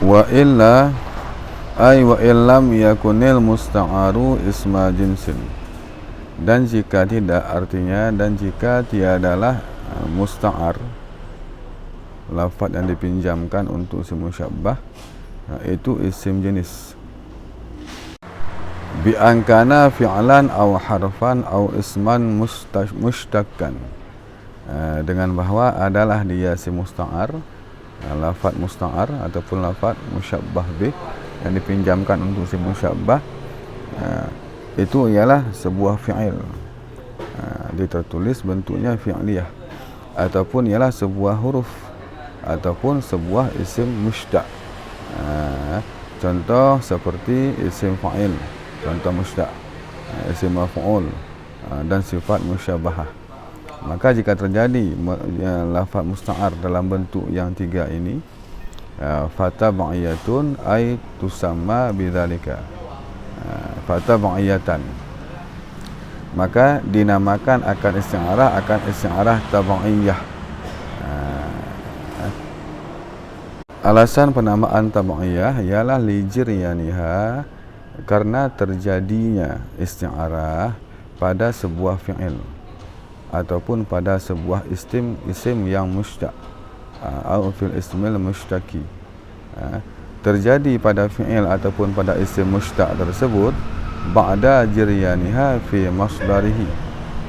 Wa illa ay wa illam yakunil musta'aru isma jinsin. Dan jika tidak, artinya dan jika tiadalah musta'ar, lafaz yang dipinjamkan untuk isim musyabbah, itu isim jenis. Bi ankana fi'lan aw harfan aw isman mushtaqan, dengan bahwa adalah dia isim musta'ar, lafaz musta'ar ataupun lafaz musyabbah bih yang dipinjamkan untuk isim musyabbah, itu ialah sebuah fi'il, dia tertulis bentuknya fi'liyah, ataupun ialah sebuah huruf, ataupun sebuah isim mushtaq. Contoh seperti isim fa'il, contoh mushtaq, isim maf'ul, dan sifat musyabbahah. Maka jika terjadi lafaz musta'ar dalam bentuk yang tiga ini, fatab'iyatun ay tusamma bidzalika, fatab'iyatan, maka dinamakan akan isti'arah tab'iyah. Alasan penamaan tab'iyah ialah lijiryaniha, karena terjadinya isti'arah pada sebuah fi'il ataupun pada sebuah isim yang mushtaq, atau fil ismil mushtaqi, terjadi pada fi'il ataupun pada isim mushtaq tersebut ba'da jiryaniha fi masdarihi,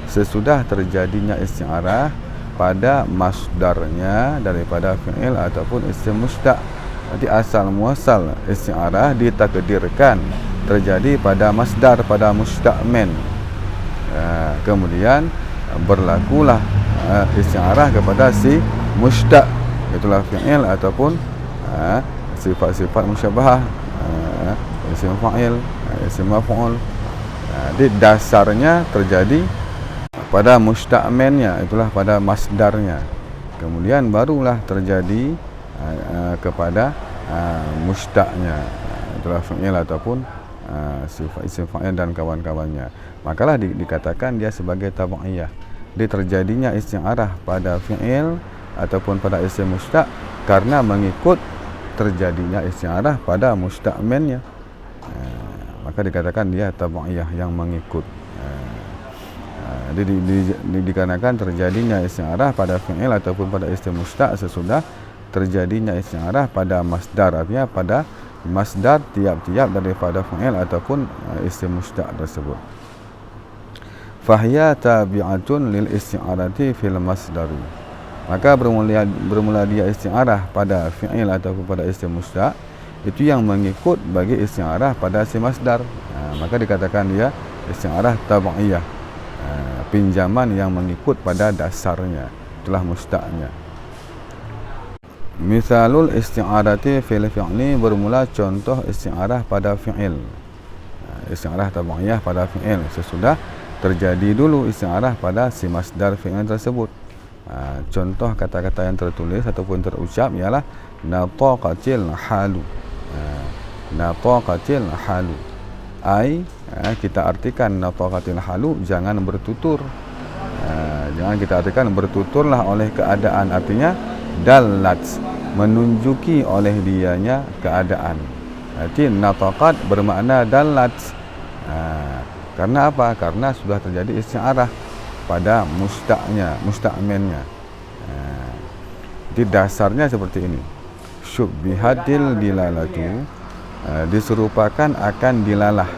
sesudah terjadinya isti'arah pada masdarnya daripada fi'il ataupun isim mushtaq. Jadi asal muasal isti'arah ditakdirkan terjadi pada masdar, pada mushtaq men, kemudian berlakulah isti'arah kepada si mushtaq, itulah fi'il ataupun sifat-sifat musyabbahah, isim fa'il, isim maf'ul. Di dasarnya terjadi pada mushtaq mennya, itulah pada masdarnya, kemudian barulah terjadi kepada mushtaqnya, itulah fi'il ataupun sifat isim fa'il dan kawan-kawannya. Makalah dikatakan dia sebagai tab'iyah. Dia terjadinya isti'arah pada fi'il ataupun pada isim mushtaq karena mengikut terjadinya isti'arah pada mushtaq mennya, maka dikatakan dia tab'iyah yang mengikut. Dikarenakan terjadinya isti'arah pada fi'il ataupun pada isim mushtaq sesudah terjadinya isti'arah pada masdar, artinya pada masdar tiap-tiap daripada fi'il ataupun isim mushtaq tersebut. Fahiya tabi'atun lil isti'arati fil masdari, maka bermula dia isti'arah pada fi'il ataupun pada isim mushtaq, itu yang mengikut bagi isti'arah pada si masdar, maka dikatakan dia isti'arah tab'iyah, pinjaman yang mengikut pada dasarnya, itulah mushtaqnya. Misalul isti'arati fil fi'li, bermula contoh isti'arah pada fi'il, isti'arah tab'iyah pada fi'il sesudah terjadi dulu isti'arah pada si masdar fi'il tersebut. Contoh kata-kata yang tertulis ataupun terucap ialah nataqatil halu, nataqatil halu, kita artikan nataqatil halu, jangan bertutur, jangan kita artikan bertuturlah oleh keadaan, artinya dalat, menunjuki oleh dianya keadaan. Jadi nataqat bermakna dalat. Karena apa? Karena sudah terjadi isti'arah pada mushtaqnya, mushtaqmennya. Di dasarnya seperti ini. Syubbihatil dilalatu, diserupakan akan dilalah.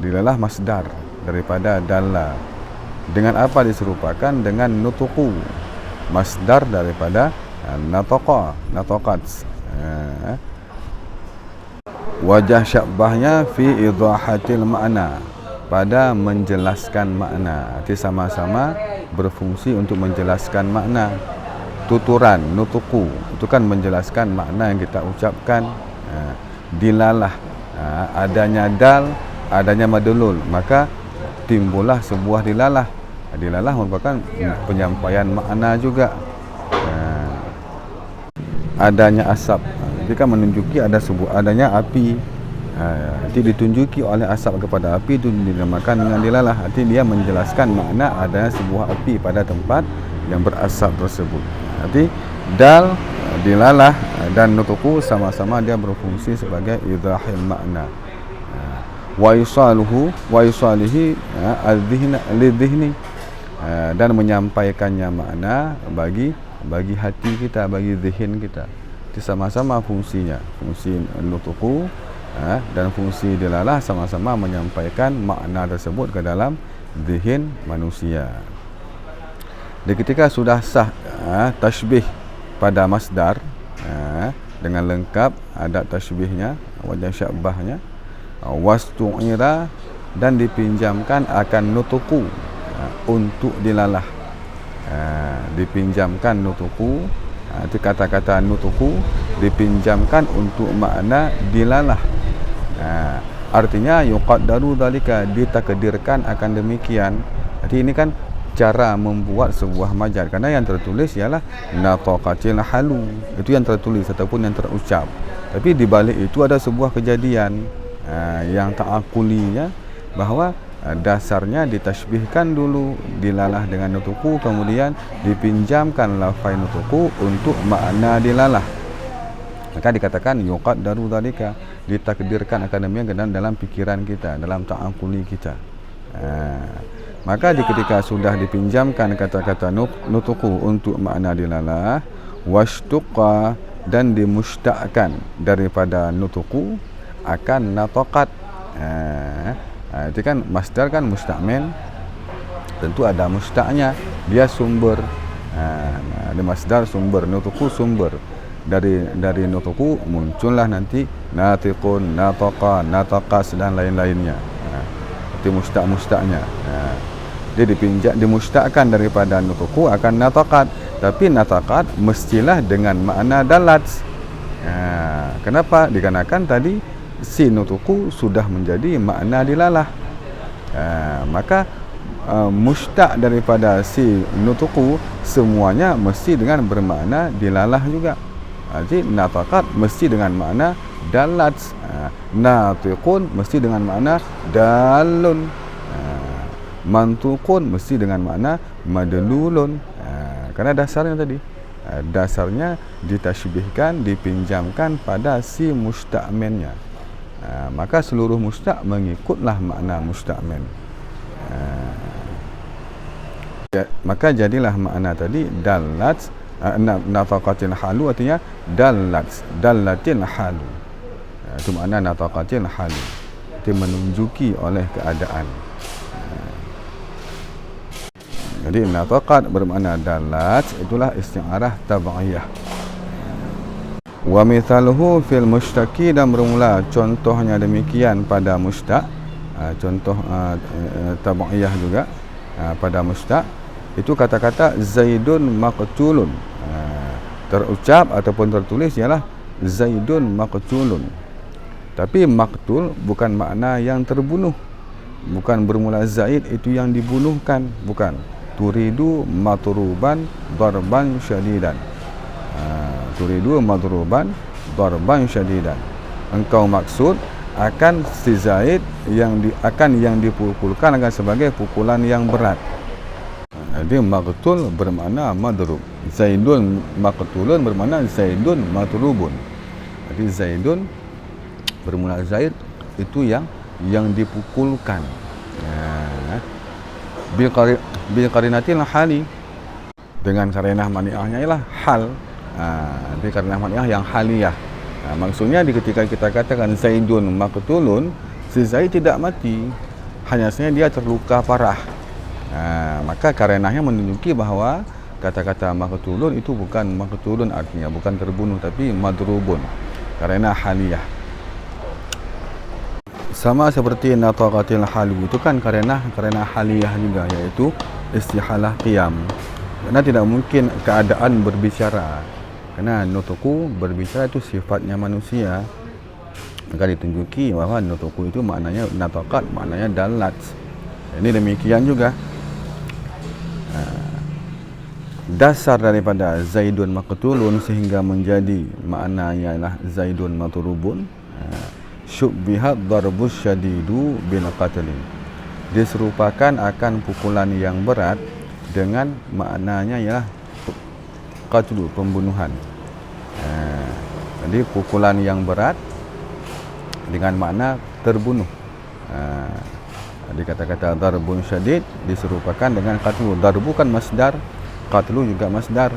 Dilalah masdar daripada dalla. Dengan apa diserupakan? Dengan nutuku, masdar daripada nataqa, nataqat. Wajah syabbahnya fi idahatil makna, pada menjelaskan makna. Arti sama-sama berfungsi untuk menjelaskan makna. Tuturan, nutuku, itu kan menjelaskan makna yang kita ucapkan. Dilalah, adanya dal, adanya madlul, maka timbullah sebuah dilalah. Dilalah merupakan penyampaian makna juga. Adanya asap, jika menunjuki adanya api, nanti ditunjuki oleh asap kepada api, itu dinamakan dengan dilalah. Arti dia menjelaskan makna adanya sebuah api pada tempat yang berasap tersebut. Nanti Dal, dilalah dan nutuku sama-sama dia berfungsi sebagai idahil makna. Wa yusalihi al-dhihni, dan menyampaikannya makna bagi hati kita, bagi zihin kita. Itu sama-sama fungsinya. Fungsi nutuku dan fungsi dilalah sama-sama menyampaikan makna tersebut ke dalam zihin manusia. Jadi ketika sudah sah tashbih pada masdar dengan lengkap ada tashbihnya, wajah syabahnya, wastu'ira, dan dipinjamkan akan nutuku untuk dilalah. Dipinjamkan nutuku, itu kata-kata nutuku dipinjamkan untuk makna dilalah. Artinya yuqaddaru dzalika, ditakdirkan akan demikian. Jadi ini kan cara membuat sebuah majaz, karena yang tertulis ialah nataqatil halu, itu yang tertulis ataupun yang terucap. Tapi di balik itu ada sebuah kejadian yang ta'akulinya, bahwa dasarnya ditashbihkan dulu dilalah dengan nutuku, kemudian dipinjamkan lafai nutuku untuk makna dilalah. Maka dikatakan yuqaddaru dzalika, ditakdirkan akan demikian dalam pikiran kita, dalam ta'akuli kita. Maka ketika sudah dipinjamkan kata-kata nutuku untuk makna dilalah, washtuqa, dan dimustakkan daripada nutuku akan nataqat. Itu kan masdar kan musta'min, tentu ada mustaknya, dia sumber. Ada masdar sumber, nutuku sumber. Dari nutuku muncullah nanti natiqun, nataqa, nataqas dan lain-lainnya. Itu mustaknya. Dia dimustakkan daripada nutuku akan nataqat, tapi nataqat mestilah dengan makna dalat. Kenapa? Dikarenakan tadi si nutuku sudah menjadi makna dilalah. Maka mustaq daripada si nutuku semuanya mesti dengan bermakna dilalah juga. Jadi nataqat mesti dengan makna dalat, natiqun mesti dengan makna dalun, mantuqun mesti dengan makna madlulun. Karena dasarnya tadi, dasarnya ditashbihkan, dipinjamkan pada si musta'minnya. Maka seluruh mustaq mengikutlah makna musta'min. Maka jadilah makna tadi dalat, nataqatil halu, artinya dalatil halu. Itu makna nataqatil halu, itu menunjuki oleh keadaan. Jadi nataqat bermakna dalat, itulah isti'arah tab'iyah. Wa mithaluhu fil mushtaqi, dan bermula contohnya demikian pada mushtaq. Contoh tab'iyah juga pada mushtaq, itu kata-kata Zaidun maqtulun. Terucap ataupun tertulis ialah Zaidun maqtulun. Tapi maqtul bukan makna yang terbunuh, bukan bermula Zaid itu yang dibunuhkan, bukan. Turidu matruban darban syadidan. Turidu madruban darban syadidan. Engkau maksud akan si Zaid yang dipukulkan akan sebagai pukulan yang berat. Jadi maqtul bermakna madrub. Zaidun maqtulun bermakna Zaidun matrubun. Jadi Zaidun bermula Zaid itu yang dipukulkan. Bil qarinatil hali, dengan karinah mani'ahnya ialah hal. Di karinah mani'ah yang haliyah. Maksudnya ketika kita katakan Zaidun maqtulun, si Zaid tidak mati, hanya saja dia terluka parah. Maka karinahnya menunjuki bahawa kata-kata maqtulun itu bukan maqtulun, artinya bukan terbunuh, tapi madrubun, karinah haliyah. Sama seperti nataqatil halu, itu kan karinah haliyah juga, iaitu istihalah qiyam. Karena tidak mungkin keadaan berbicara, karena nutuku berbicara itu sifatnya manusia. Maka ditunjuki bahawa nutuku itu maknanya nataqat, maknanya dalat. Ini demikian juga dasar daripada Zaidun maqtulun sehingga menjadi maknanya ialah Zaidun matrubun. Syubbihat darbus syadidu bin qatlin, diserupakan akan pukulan yang berat dengan maknanya ialah qatlu, pembunuhan. Jadi pukulan yang berat dengan makna terbunuh. Jadi kata-kata darbun syadid diserupakan dengan qatlu. Darbu kan masdar, qatlu juga masdar.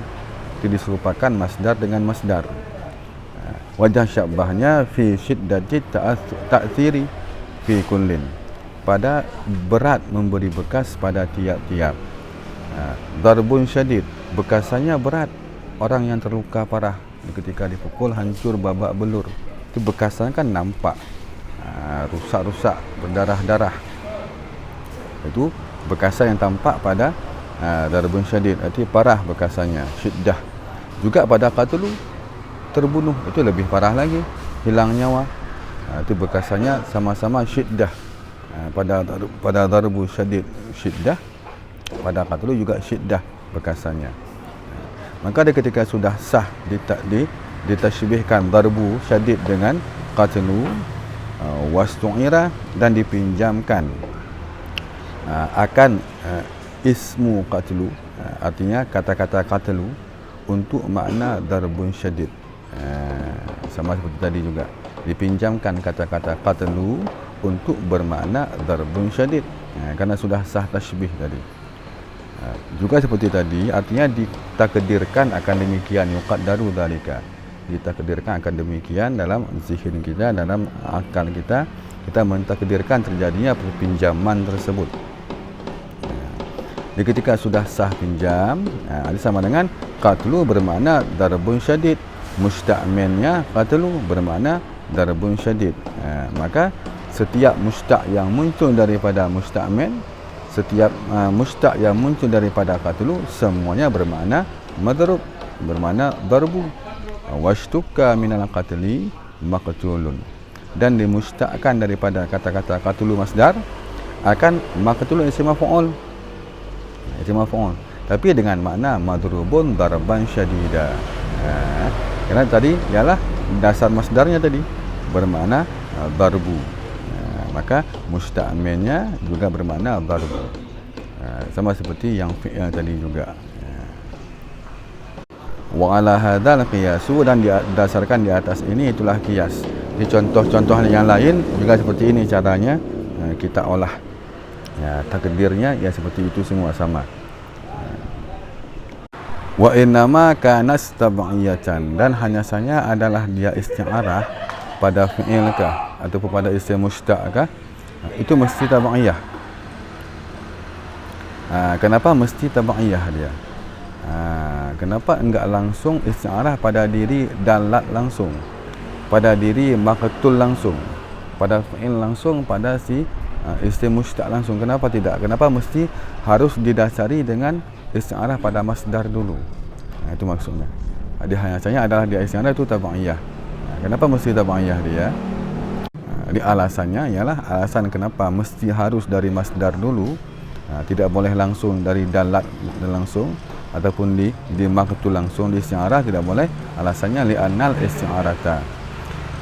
Itu diserupakan masdar dengan masdar. Wajah syabahnya fi syiddati ta'thiri fi kullin, pada berat memberi bekas pada tiap-tiap. Darbun syadid, bekasannya berat. Orang yang terluka parah ketika dipukul hancur babak belur, itu bekasannya kan nampak, rusak-rusak, berdarah-darah. Itu bekasan yang tampak pada darbun syadid, arti parah bekasannya, syiddah. Juga pada qatlu, terbunuh, itu lebih parah lagi, hilang nyawa. Itu bekasannya sama-sama syiddah. Pada darbu syadid syiddah, pada qatlu juga syiddah bekasannya. Maka ketika sudah sah ditashbihkan darbu syadid dengan qatlu, wastu'ira, dan dipinjamkan akan ismu qatlu, artinya kata-kata qatlu untuk makna darbun syadid. Sama seperti tadi juga, dipinjamkan kata-kata qatlu untuk bermakna darbun syadid, karena sudah sah tashbih tadi. Juga seperti tadi, artinya ditakdirkan akan demikian, yuqaddaru dzalika, ditakdirkan akan demikian dalam zihn kita, dalam akal kita, kita mentakdirkan terjadinya perpinjaman tersebut. Jadi ketika sudah sah pinjam, ini sama dengan qatlu bermakna darbun syadid, musta'minnya qatlu bermakna darbun syadid. Maka setiap mustaq yang muncul daripada musta'min, setiap mustaq yang muncul daripada qatlu, semuanya bermakna madrub, bermakna darbu. Washtukka minal qatli maqtulun, dan dimustaqkan daripada kata-kata qatlu masdar akan maqtulun isim maf'ul, isim maf'ul, tapi dengan makna madrubun darban syadida. Karena tadi ialah dasar masdarnya tadi bermakna darbu, maka musta'minnya juga bermakna darbu. Sama seperti yang fi'il tadi juga. Wa ala hadzal qiyasu, dan didasarkan di atas ini itulah qiyas. Di contoh-contoh yang lain juga seperti ini caranya kita olah. Takdirnya ya seperti itu semua sama. Wa innama kana tab'iyatan, dan hanya saja adalah dia isti'arah pada fi'il kah ataupun pada isim mustaq kah, itu mesti tab'iyah. Kenapa mesti tab'iyah dia? Kenapa enggak langsung isti'arah pada diri dalat langsung, pada diri maqtul langsung, pada fi'il langsung, pada si isim mustaq langsung? Kenapa tidak? Kenapa mesti harus didasari dengan isti'arah pada masdar dulu? Itu maksudnya. Dia hanya saja adalah dia isti'arah itu tab'iyah. Kenapa mesti tab'iyah dia? Di alasannya ialah alasan kenapa mesti harus dari masdar dulu, tidak boleh langsung dari dalat langsung ataupun di maqtul langsung, di isti'arah tidak boleh. Alasannya li'annal isti'arata,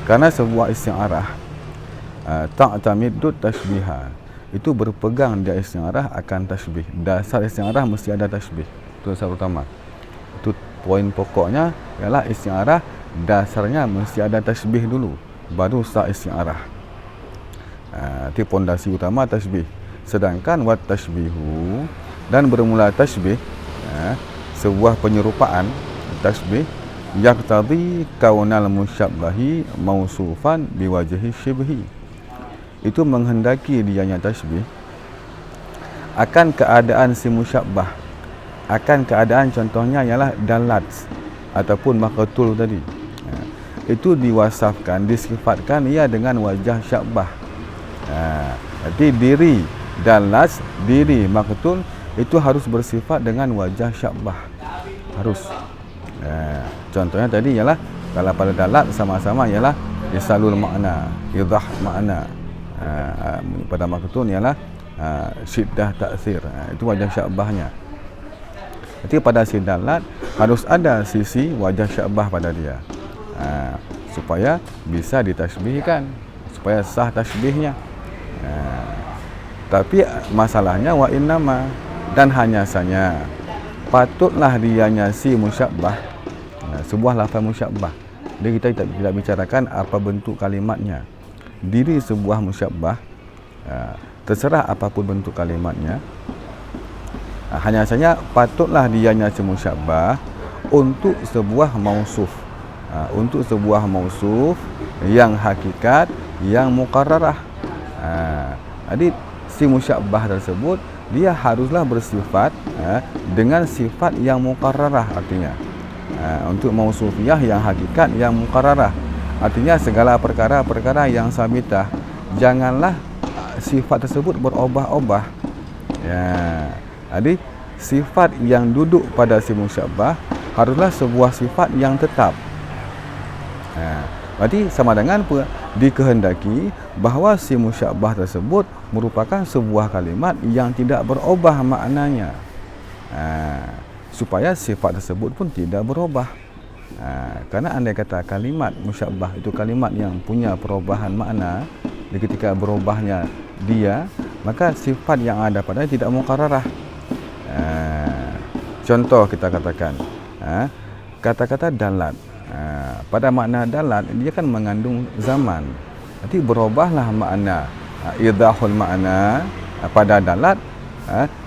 karena sebuah isti'arah ta'tamiddu tashbiha, itu berpegang dia isti'arah akan tashbih. Dasar isti'arah mesti ada tashbih, itu dasar utama. Itu poin pokoknya ialah isti'arah dasarnya mesti ada tashbih dulu, baru sah isti'arah. Itu pondasi utama tashbih. Sedangkan wat tashbihu, dan bermula tashbih, sebuah penyerupaan tashbih, yaqtadi kaunal musyabbahi mausufan biwajhi syibhi, itu menghendaki dianya tashbih akan keadaan si musyabbah, akan keadaan contohnya ialah dalat ataupun maqtul tadi, itu diwasafkan, disifatkan ia dengan wajah syabbah. Jadi diri dalat, diri maqtul itu harus bersifat dengan wajah syabbah, harus. Contohnya tadi ialah kalau pada dalat sama-sama ialah isalul makna, idah makna. Pada maqtul ialah syiddah ta'thir, itu wajah syabbahnya. Jadi pada si dalat harus ada sisi wajah syabbah pada dia, supaya bisa ditashbihkan, supaya sah tashbihnya. Tapi masalahnya wa innama, dan hanya saja patutlah dianya si musyabbah, sebuah lafaz musyabbah. Jadi kita tidak bicarakan apa bentuk kalimatnya. Diri sebuah musyabbah, terserah apapun bentuk kalimatnya, hanya saja patutlah dianya si musyabbah untuk sebuah mausuf, untuk sebuah mausuf yang hakikat, yang muqarrarah. Jadi si musyabbah tersebut dia haruslah bersifat dengan sifat yang muqarrarah, artinya untuk mausufiyah yang hakikat, yang muqarrarah, artinya segala perkara-perkara yang sabitah, janganlah sifat tersebut berubah-ubah. Jadi sifat yang duduk pada si musyabbah haruslah sebuah sifat yang tetap. Berarti sama dengan dikehendaki bahawa si musyabbah tersebut merupakan sebuah kalimat yang tidak berubah maknanya, supaya sifat tersebut pun tidak berubah. Karena andai kata kalimat musyabbah itu kalimat yang punya perubahan makna, ketika berubahnya dia, maka sifat yang ada padanya tidak muqarrarah. Contoh kita katakan kata-kata dalat. Pada makna dalat dia kan mengandung zaman. Nanti berubahlah makna idahul makna pada dalat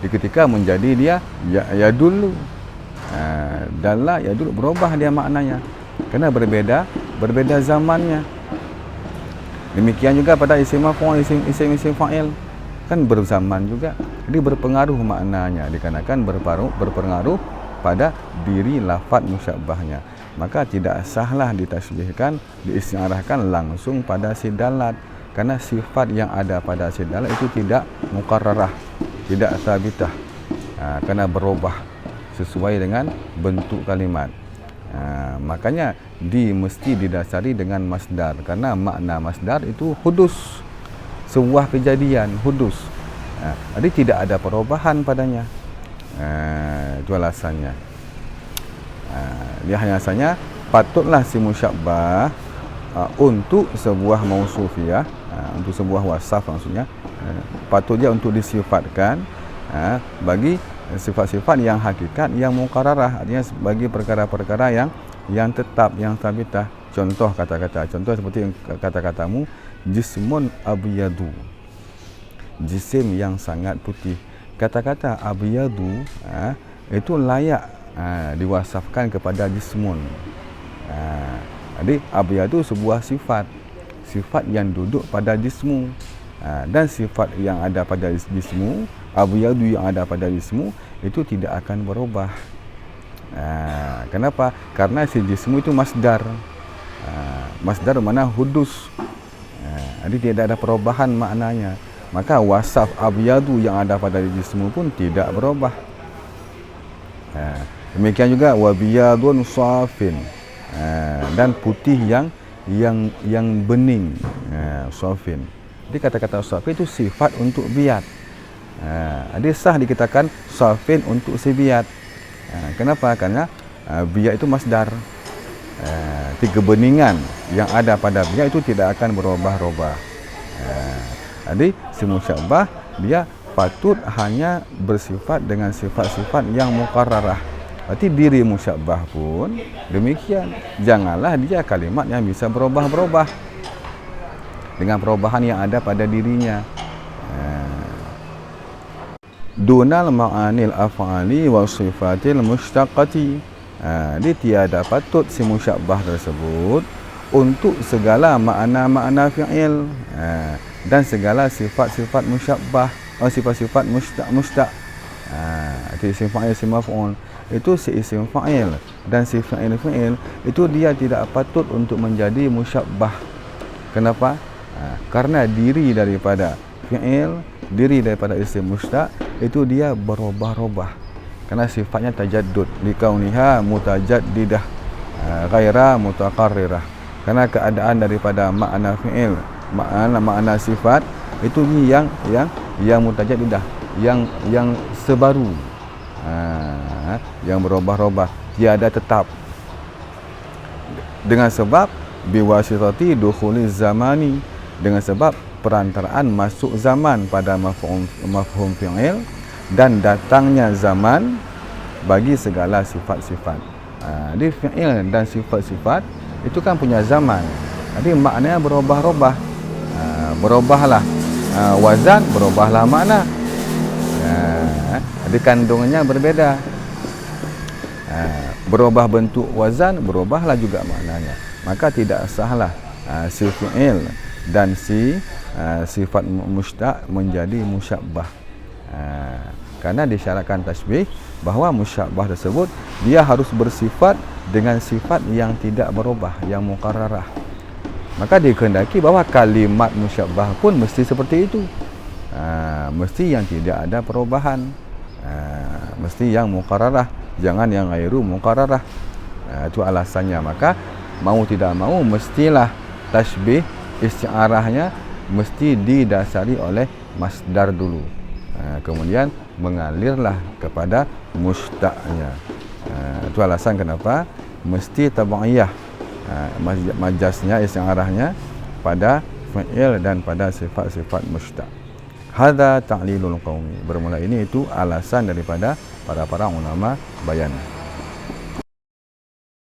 ketika menjadi dia ya dulu. Dalat ya dulu berubah dia maknanya kerana berbeda zamannya. Demikian juga pada isim maf'ul, isim fa'il kan berzaman juga. Jadi berpengaruh maknanya dikarenakan berpengaruh pada diri lafaz musyabbahnya. Maka tidak sahlah ditasbihkan, diistiarahkan langsung pada si dalat, karena sifat yang ada pada si dalat itu tidak muqarrarah, tidak sabitah, karena berubah sesuai dengan bentuk kalimat. Makanya mesti didasari dengan masdar, karena makna masdar itu hudus, sebuah kejadian hudus. Jadi tidak ada perubahan padanya. Itu alasannya. Dia hanya saja patutlah si musyabbah untuk sebuah mausufiyah, untuk sebuah wasaf maksudnya, patut dia untuk disifatkan bagi sifat-sifat yang hakikat, yang muqarrarah, artinya bagi perkara-perkara yang tetap, yang sabitah. Contoh kata-kata, contoh seperti kata-katamu jismun abyadu, jisim yang sangat putih. Kata-kata abyadu itu layak diwasafkan kepada jismun. Jadi abyadu sebuah sifat yang duduk pada jismu, dan sifat yang ada pada jismu, abyadu yang ada pada jismu itu tidak akan berubah. Kenapa? Karena si jismu itu masdar. Masdar mana hudus. Jadi tidak ada perubahan maknanya. Maka wasaf abyadu yang ada pada jismu pun tidak berubah. Demikian juga wabiyadun safin, dan putih yang bening, safin. Jadi kata-kata safin itu sifat untuk biat. Jadi sah dikatakan safin untuk si biat. Kenapa? Karena biat itu masdar. Kebeningan yang ada pada biat itu tidak akan berubah-ubah. Jadi si musyabbah dia patut hanya bersifat dengan sifat-sifat yang muqarrarah. Berarti diri musyabbah pun demikian. Janganlah dia kalimat yang bisa berubah-ubah dengan perubahan yang ada pada dirinya. Dunal ma'anil af'ali wa sifatil mushtaqati. Dia tiada patut si musyabbah tersebut untuk segala makna-makna fi'il dan segala sifat-sifat musyabbah, sifat-sifat mushtaq. Isim fa'il, isim maf'ul itu si isim fa'il dan si fa'il itu dia tidak patut untuk menjadi musyabbah. Kenapa? Karena diri daripada fi'il, diri daripada isim mushtaq itu dia berubah-ubah. Karena sifatnya tajaddud, likauniha mutajaddidah ghaira mutaqarrirah. Karena keadaan daripada makna fi'il, makna sifat itu yang mutajaddidah, yang sebaru, yang berubah-ubah, tiada tetap. Dengan sebab biwasitati dukhuliz zamani, dengan sebab perantaraan masuk zaman pada mafhum fi'il dan datangnya zaman bagi segala sifat-sifat. Di fi'il dan sifat-sifat itu kan punya zaman. Jadi maknanya berubah-ubah. Berubahlah wazan, berubahlah makna. Jadi kandungannya berbeda. Berubah bentuk wazan, berubahlah juga maknanya. Maka tidak sahlah si fi'il dan si sifat mushtaq menjadi musyabbah. Karena disyaratkan tasbih bahawa musyabbah tersebut dia harus bersifat dengan sifat yang tidak berubah, yang muqarrarah. Maka dikehendaki bahawa kalimat musyabbah pun mesti seperti itu. Mesti yang tidak ada perubahan. Mesti yang muqarrarah, jangan yang ghairu muqarrarah. Itu alasannya. Maka mau tidak mau mestilah tasbih isti'arahnya mesti didasari oleh masdar dulu. Kemudian mengalirlah kepada mushtaqnya. Itu alasan kenapa mesti tabaiyah majaznya, isti'arahnya pada fi'il dan pada sifat-sifat mushtaq. Hadza ta'lilul qaumi. Bermula ini itu alasan daripada para ulama bayan.